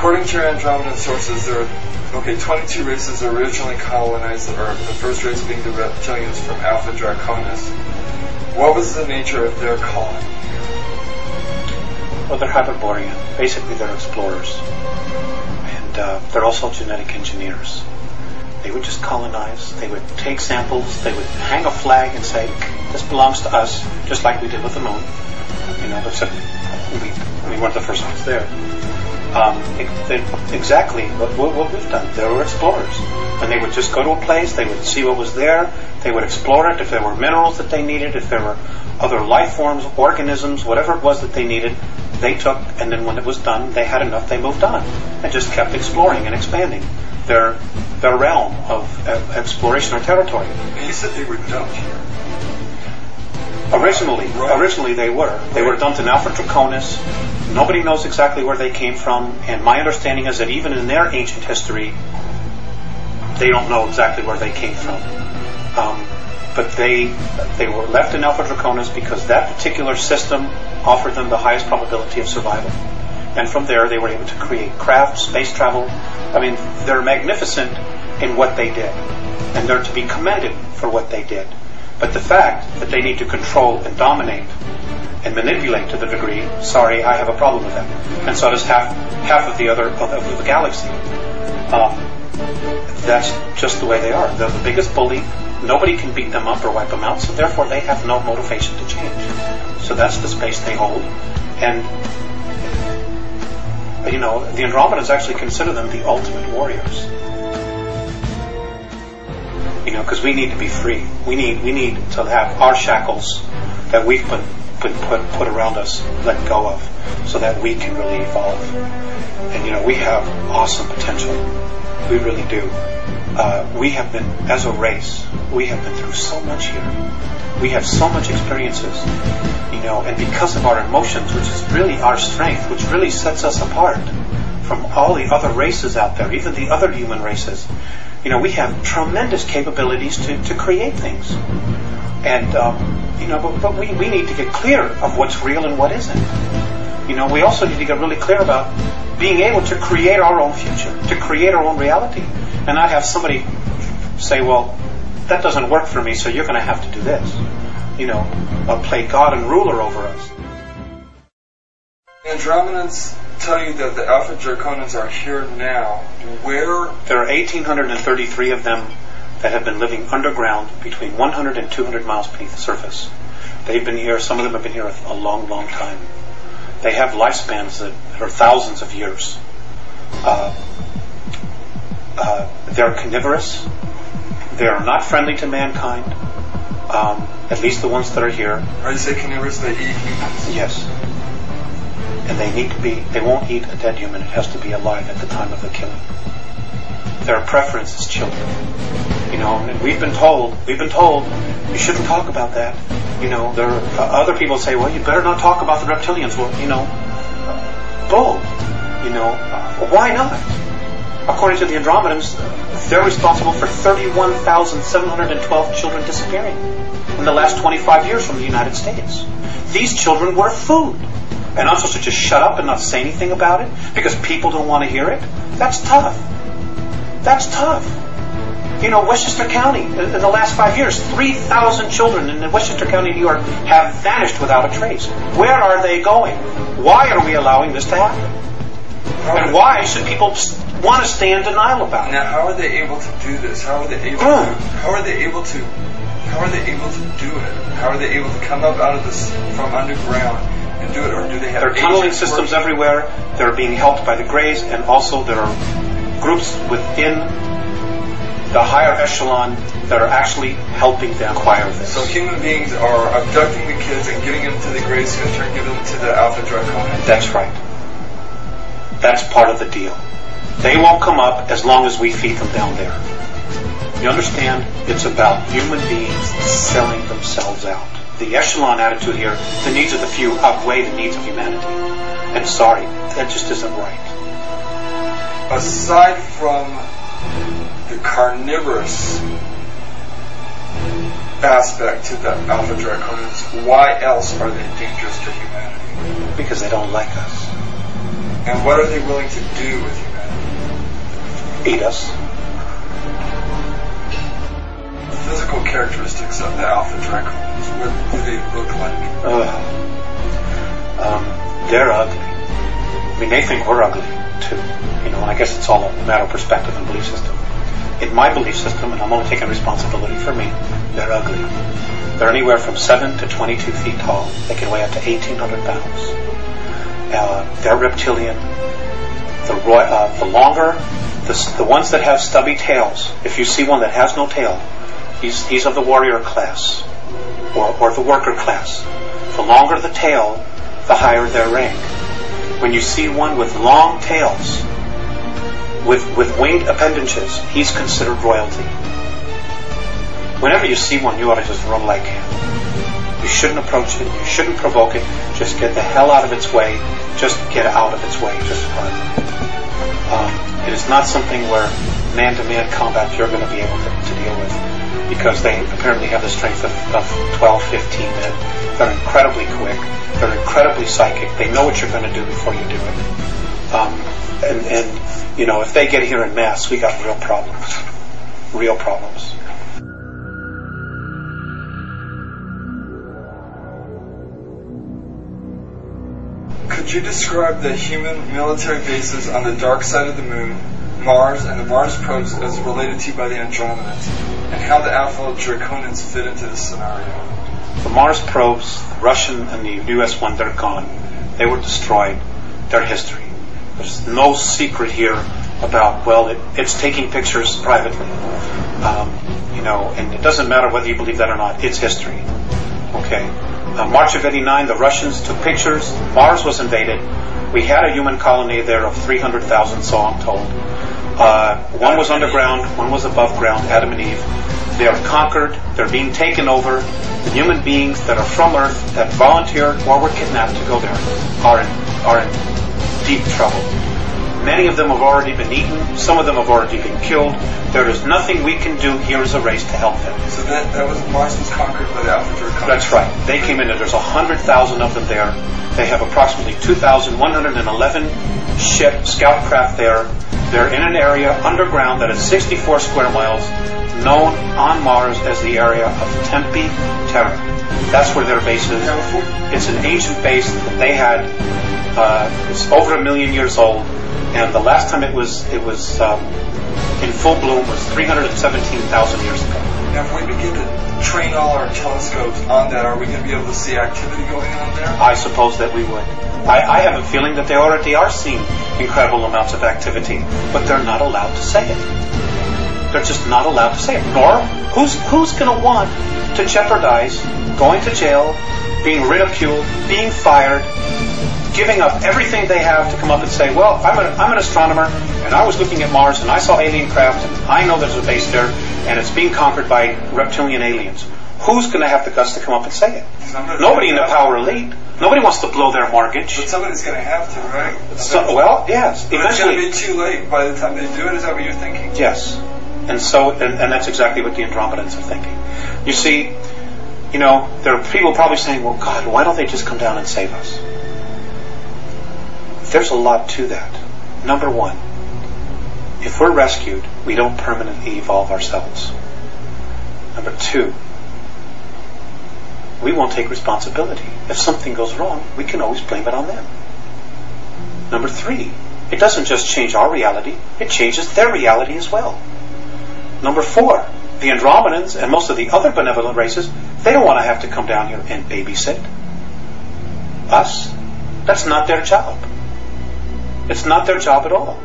according to your Andromedan sources, there are 22 races originally colonized the Earth. The first race being the Reptilians from Alpha Draconis. What was the nature of their colony? Well, they're Hyperborean. Basically, they're explorers. And they're also genetic engineers. They would just colonize. They would take samples. They would hang a flag and say, this belongs to us, just like we did with the moon. Except we weren't the first ones there. Exactly what we've done. They were explorers. And they would just go to a place, they would see what was there, they would explore it, if there were minerals that they needed, if there were other life forms, organisms, whatever it was that they needed, they took, and then when it was done, they had enough, they moved on. And just kept exploring and expanding their realm of exploration or territory. And you said they were dumped here. Originally they were. They were dumped in Alpha Draconis. Nobody knows exactly where they came from, and my understanding is that even in their ancient history, they don't know exactly where they came from. But they were left in Alpha Draconis because that particular system offered them the highest probability of survival. And from there, they were able to create craft, space travel. I mean, they're magnificent in what they did, and they're to be commended for what they did. But the fact that they need to control and dominate and manipulate to the degree, sorry, I have a problem with that. And so does half of the other of the galaxy. That's just the way they are. They're the biggest bully. Nobody can beat them up or wipe them out, so therefore they have no motivation to change. So that's the space they hold. And the Andromedans actually consider them the ultimate warriors. Because we need to be free. We need to have our shackles that we've been put around us let go of, so that we can really evolve. And we have awesome potential. We really do. We have been, as a race, we have been through so much here. We have so much experiences, and because of our emotions, which is really our strength, which really sets us apart from all the other races out there, even the other human races. We have tremendous capabilities to create things. And, but we need to get clear of what's real and what isn't. We also need to get really clear about being able to create our own future, to create our own reality. And not have somebody say, well, that doesn't work for me, so you're going to have to do this. Play God and ruler over us. Andromedans tell you that the Alpha Draconans are here now. Where? There are 1,833 of them that have been living underground between 100 and 200 miles beneath the surface. They've been here, some of them have been here a long, long time. They have lifespans that are thousands of years. They're carnivorous. They are not friendly to mankind, at least the ones that are here. Are you saying carnivorous, they eat humans? Yes. And they won't eat a dead human. It has to be alive at the time of the killing. Their preference is children. And we've been told, you shouldn't talk about that. There are other people say, well, you better not talk about the reptilians. Well, bull. Why not? According to the Andromedans, they're responsible for 31,712 children disappearing in the last 25 years from the United States. These children were food. And I'm supposed to just shut up and not say anything about it because people don't want to hear it? That's tough. That's tough. Westchester County, in the last 5 years, 3,000 children in Westchester County, New York, have vanished without a trace. Where are they going? Why are we allowing this to happen? And why should people want to stay in denial about it? Now, how are they able to do this? How are they able to do it? How are they able to come up out of this from underground and do it? Or do they have? There are tunneling systems everywhere. They're being helped by the Greys, and also there are groups within the higher echelon that are actually helping them acquire this. So human beings are abducting the kids and giving them to the Greys to in turn give them to the Alpha Draconans. That's right. That's part of the deal. They won't come up as long as we feed them down there. You understand? It's about human beings selling themselves out. The echelon attitude here, the needs of the few outweigh the needs of humanity. And sorry, that just isn't right. Aside from the carnivorous aspect to the Alpha Draconans, why else are they dangerous to humanity? Because they don't like us. And what are they willing to do with humanity? Eat us. Physical characteristics of the Alpha Draconians, what do they look like? They're ugly. I mean, they think we're ugly too. And I guess it's all a matter of perspective and belief system. In my belief system, and I'm only taking responsibility for me, they're ugly. They're anywhere from 7 to 22 feet tall. They can weigh up to 1,800 pounds. They're reptilian. The longer, the ones that have stubby tails, if you see one that has no tail, he's of the warrior class, or the worker class. The longer the tail, the higher their rank. When you see one with long tails, with winged appendages, he's considered royalty. Whenever you see one, you ought to just run like him. You shouldn't approach it. You shouldn't provoke it. Just get the hell out of its way. Just get out of its way. Just run. It is not something where man-to-man combat you're going to be able to deal with, because they apparently have the strength of 12, 15 men. They're incredibly quick. They're incredibly psychic. They know what you're going to do before you do it. If they get here in mass, we got real problems. Real problems. Could you describe the human military bases on the dark side of the moon, Mars, and the Mars probes as related to you by the Andromedans, and how the Alpha Draconians fit into this scenario? The Mars probes, the Russian and the US one, they're gone. They were destroyed. They're history. There's no secret here about, it's taking pictures privately. And it doesn't matter whether you believe that or not. It's history. Okay. March of '89, the Russians took pictures. Mars was invaded. We had a human colony there of 300,000, so I'm told. One was underground, one was above ground, Adam and Eve. They are conquered. They're being taken over. The human beings that are from Earth, that volunteered or were kidnapped to go there, are in deep trouble. Many of them have already been eaten. Some of them have already been killed. There is nothing we can do here as a race to help them. So Mars was conquered by the Alpha Draconians? That's right. They came in, and there's 100,000 of them there. They have approximately 2,111 scout craft there. They're in an area underground that is 64 square miles, known on Mars as the area of Tempe Terra. That's where their base is. It's an ancient base that they had. It's over 1 million years old. And the last time it was in full bloom was 317,000 years ago. Now, if we begin to train all our telescopes on that, are we going to be able to see activity going on there? I suppose that we would. I have a feeling that they already are seeing incredible amounts of activity, but they're not allowed to say it. They're just not allowed to say it. Nor, who's going to want to jeopardize going to jail, being ridiculed, being fired, giving up everything they have to come up and say, I'm an astronomer, and I was looking at Mars, and I saw alien craft, and I know there's a base there, and it's being conquered by reptilian aliens. Who's going to have the guts to come up and say it? Nobody in the power elite. Nobody wants to blow their mortgage. But somebody's going to have to, right? Yes. But eventually. It's going to be too late by the time they do it. Is that what you're thinking? Yes. And that's exactly what the Andromedans are thinking. You see, there are people probably saying, well, God, why don't they just come down and save us? There's a lot to that. Number one, if we're rescued, we don't permanently evolve ourselves. Number two, we won't take responsibility. If something goes wrong, we can always blame it on them. Number three, it doesn't just change our reality, it changes their reality as well. Number four, the Andromedans and most of the other benevolent races, they don't want to have to come down here and babysit us. That's not their job. It's not their job at all.